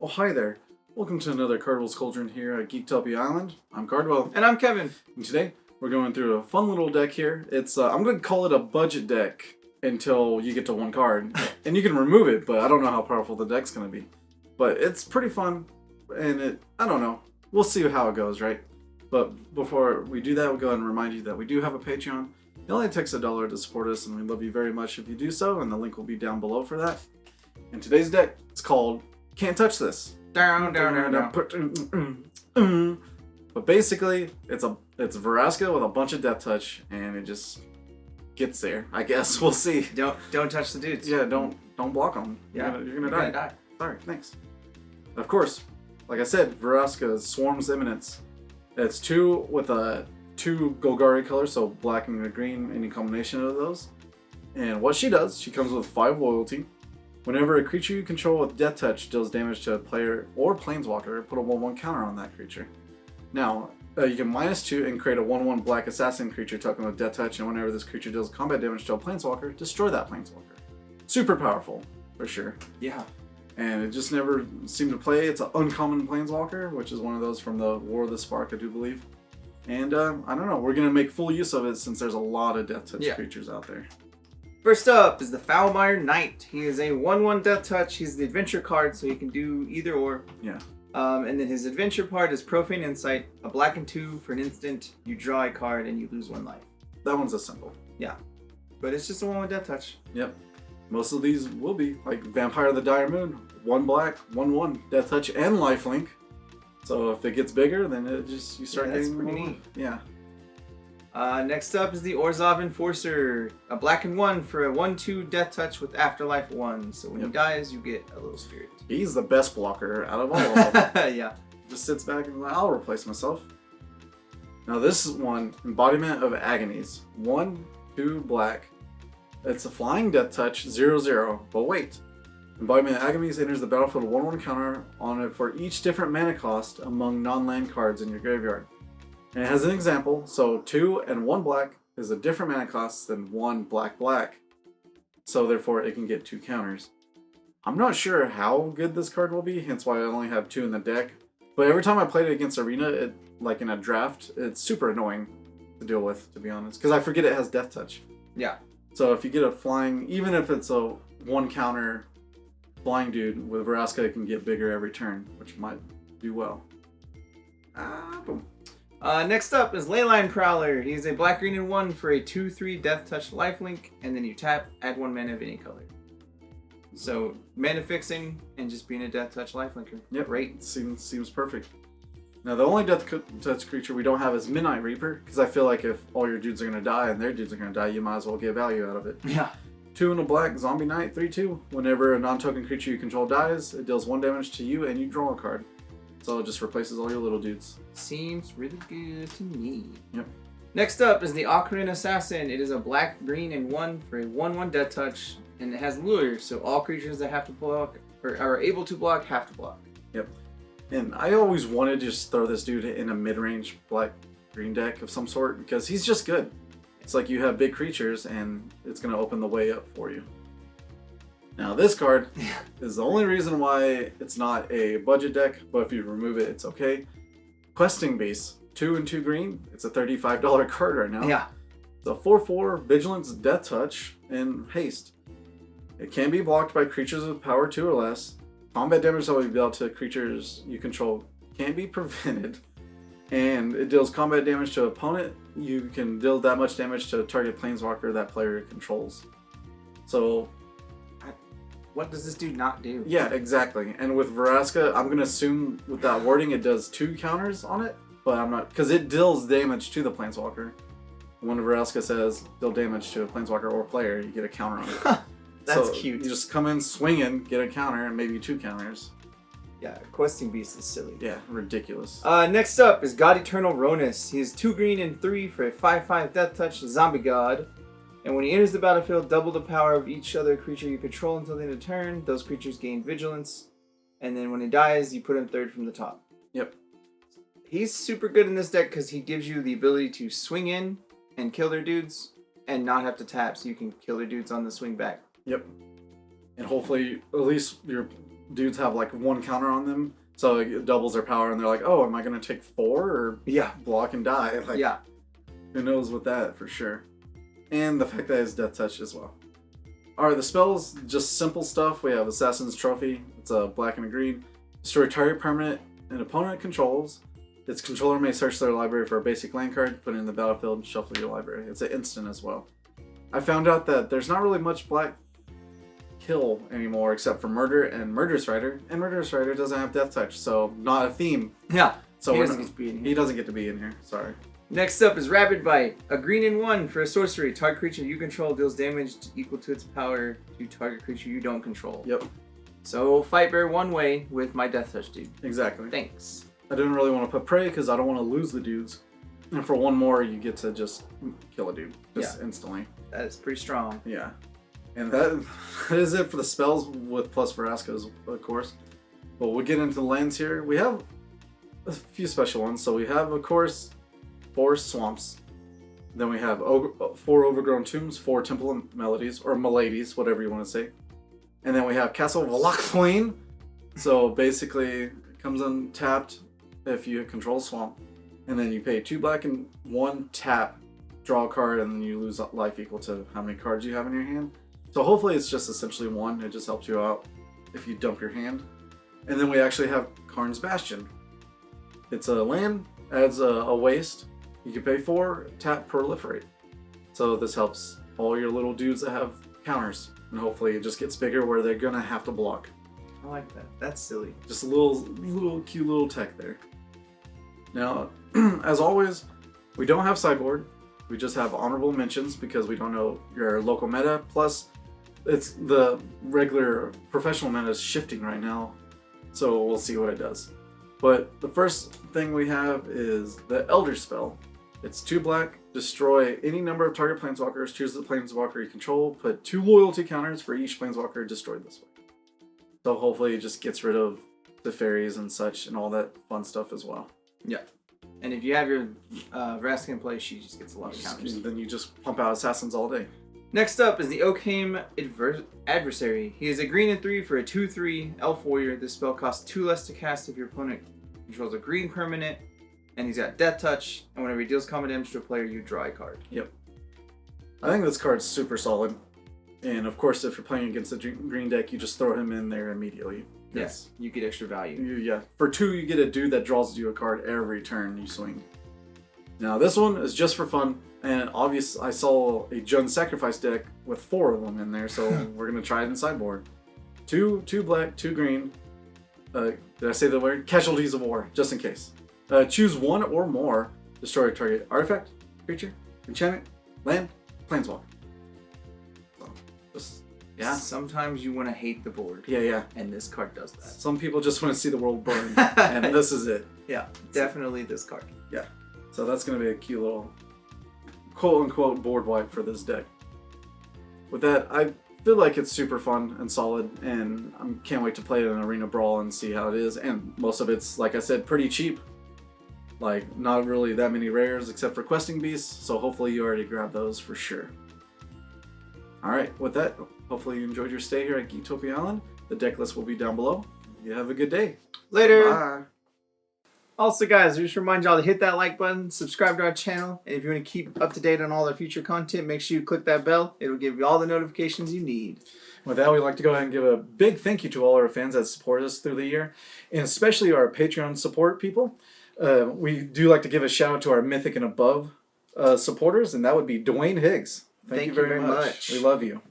Oh, hi there. Welcome to another Cardwell's Cauldron here at Geektopia Island. I'm Cardwell. And I'm Kevin. And today, we're going through a fun little deck here. It's I'm going to call it a budget deck until you get to one card. And you can remove it, but I don't know how powerful the deck's going to be. But it's pretty fun, and I don't know. We'll see how it goes, right? But before we do that, we'll go ahead and remind you that we do have a Patreon. It only takes $1 to support us, and we love you very much if you do so, and the link will be down below for that. And today's deck is called Can't Touch This. Down. But basically, it's Vraska with a bunch of Deathtouch, and it just gets there. I guess we'll see. Don't touch the dudes. Yeah, don't block them. Yeah, you're gonna die. Sorry, thanks. Of course, like I said, Vraska swarms Eminence. It's 2 with a 2 Golgari colors, so black and a green, any combination of those. And what she does, she comes with 5 loyalty. Whenever a creature you control with Deathtouch deals damage to a player or planeswalker, put a 1/1 counter on that creature. Now, you can -2 and create a 1/1 black assassin creature token with Deathtouch, and whenever this creature deals combat damage to a planeswalker, destroy that planeswalker. Super powerful, for sure. Yeah. And it just never seemed to play. It's an uncommon planeswalker, which is one of those from the War of the Spark, I do believe. And I don't know, we're going to make full use of it since there's a lot of Deathtouch creatures out there. First up is the Foulmire Knight. He is a 1/1 Deathtouch. He's the adventure card, so he can do either or. Yeah. And then his adventure part is Profane Insight, a black and 2 for an instant. You draw a card and you lose 1 life. That one's a simple. Yeah. But it's just a 1/1 Deathtouch. Yep. Most of these will be, like Vampire of the Dire Moon. 1 black, 1/1, Deathtouch, and lifelink. So if it gets bigger, then you start getting pretty more. neat. Yeah. Next up is the Orzhov Enforcer, a black and 1 for a 1/2 Deathtouch with Afterlife 1. So when he dies, you get a little spirit. He's the best blocker out of all of them. Yeah. Just sits back and I'll replace myself. Now this is one, Embodiment of Agonies. 1/2 black. It's a flying Deathtouch, 0/0. But wait. Embodiment of Agonies enters the battlefield with 1/1 counter on it for each different mana cost among non-land cards in your graveyard. And it has an example, so 2 and 1 black is a different mana cost than 1 black. So therefore it can get 2 counters. I'm not sure how good this card will be, hence why I only have 2 in the deck. But every time I played it against Arena, like in a draft, it's super annoying to deal with, to be honest. Because I forget it has Deathtouch. Yeah. So if you get a flying, even if it's a 1 counter flying dude with Vraska, it can get bigger every turn, which might do well. Boom. Next up is Leyline Prowler. He's a black, green, and 1 for a 2/3 Deathtouch lifelink, and then you tap, add 1 mana of any color. So mana fixing and just being a Deathtouch lifelinker. Yep, great. Seems perfect. Now the only Deathtouch creature we don't have is Midnight Reaper, because I feel like if all your dudes are gonna die and their dudes are gonna die, you might as well get value out of it. Yeah. 2 and a black, Zombie Knight, 3/2. Whenever a non-token creature you control dies, it deals 1 damage to you and you draw a card. So it just replaces all your little dudes. Seems really good to me. Yep. Next up is the Ochran Assassin. It is a black, green, and 1 for a 1/1 Deathtouch, and it has lure, so all creatures that have to block or are able to block have to block. Yep. And I always wanted to just throw this dude in a mid-range black-green deck of some sort because he's just good. It's like you have big creatures and it's going to open the way up for you. Now this card is the only reason why it's not a budget deck, but if you remove it, it's okay. Questing Beast, 2 and 2 green. It's a $35 card right now. Yeah. It's a 4/4 Vigilance, Deathtouch, and Haste. It can be blocked by creatures with power 2 or less. Combat damage that will be dealt to creatures you control can't be prevented. And it deals combat damage to an opponent. You can deal that much damage to a target planeswalker that player controls. So what does this do not do? yeah, exactly. And with Vraska, I'm going to assume with that wording it does 2 counters on it, but I'm not, because it deals damage to the planeswalker. When Vraska says deal damage to a planeswalker or player, you get a counter on it. That's so cute. You just come in swinging, get a counter, and maybe 2 counters. Yeah, Questing Beast is silly. Yeah, ridiculous. Next up is God-Eternal Rhonas. He is 2 green and 3 for a 5/5 Deathtouch zombie god. And when he enters the battlefield, double the power of each other creature you control until the end of turn. Those creatures gain vigilance. And then when he dies, you put him 3rd from the top. Yep. He's super good in this deck because he gives you the ability to swing in and kill their dudes and not have to tap, so you can kill their dudes on the swing back. Yep. And hopefully, at least your dudes have like 1 counter on them, so it doubles their power, and they're like, oh, am I going to take 4 or block and die? Like, who knows with that for sure. And the fact that it's Death Touch as well. Alright, the spells, just simple stuff. We have Assassin's Trophy. It's a black and a green. Destroy target permanent an opponent controls. Its controller may search their library for a basic land card, put it in the battlefield, shuffle your library. It's an instant as well. I found out that there's not really much black kill anymore except for Murder and Murderous Rider. And Murderous Rider doesn't have Death Touch, so not a theme. Yeah. So he doesn't get to be in here. He doesn't get to be in here, sorry. Next up is Rabid Bite. A green and 1 for a sorcery. Target creature you control deals damage equal to its power to target creature you don't control. Yep. So fight bear one way with my Death Touch dude. Exactly. Thanks. I didn't really want to put Prey because I don't want to lose the dudes. And for 1 more, you get to just kill a dude. Just instantly. That is pretty strong. Yeah. And that is it for the spells with plus Vraska, of course. But we'll get into the lands here. We have a few special ones. So we have, of course, 4 swamps. Then we have 4 overgrown tombs, 4 Temple of Maladies, or Maladies, whatever you want to say. And then we have Castle Locthwain. So basically, it comes untapped if you control swamp. And then you pay 2 black and 1 tap, draw a card, and then you lose life equal to how many cards you have in your hand. So hopefully it's just essentially 1. It just helps you out if you dump your hand. And then we actually have Karn's Bastion. It's a land, adds a waste. You can pay 4, tap, proliferate. So this helps all your little dudes that have counters. And hopefully it just gets bigger where they're going to have to block. I like that. That's silly. Just a little cute little tech there. Now, as always, we don't have sideboard. We just have honorable mentions because we don't know your local meta. Plus, it's the regular professional meta is shifting right now. So we'll see what it does. But the first thing we have is the Elderspell. It's 2 black, destroy any number of target planeswalkers, choose the planeswalker you control, put 2 loyalty counters for each planeswalker destroyed this way. So hopefully it just gets rid of the fairies and such and all that fun stuff as well. Yeah. And if you have your Vraska in play, she just gets a lot of counters. Then you just pump out assassins all day. Next up is the Oakhame Adversary. He is a green and 3 for a 2/3 elf warrior. This spell costs 2 less to cast if your opponent controls a green permanent. And he's got Death Touch, and whenever he deals combat damage to a player, you draw a card. Yep. I think this card's super solid. And of course, if you're playing against a green deck, you just throw him in there immediately. Yes, you get extra value. For 2, you get a dude that draws you a card every turn you swing. Now, this one is just for fun. And obviously, I saw a Jund Sacrifice deck with 4 of them in there, so we're going to try it in sideboard. 2 black, 2 green. Did I say the word? Casualties of War, just in case. Choose 1 or more. Destroy a target artifact, creature, enchantment, land, planeswalker. So, just, yeah. Sometimes you want to hate the board. Yeah. And this card does that. Some people just want to see the world burn, and this is it. Yeah, definitely this card. Yeah. So that's going to be a cute little quote-unquote board wipe for this deck. With that, I feel like it's super fun and solid, and I can't wait to play it in Arena Brawl and see how it is. And most of it's, like I said, pretty cheap. Like, not really that many rares except for Questing Beasts, so hopefully you already grabbed those for sure. Alright, with that, hopefully you enjoyed your stay here at Geektopia Island. The deck list will be down below. You have a good day. Later! Bye! Also, guys, I just remind y'all to hit that like button, subscribe to our channel, and if you want to keep up to date on all our future content, make sure you click that bell. It'll give you all the notifications you need. With that, we'd like to go ahead and give a big thank you to all our fans that support us through the year, and especially our Patreon support people. We do like to give a shout out to our Mythic and Above supporters, and that would be Dwayne Higgs. Thank you very much. We love you.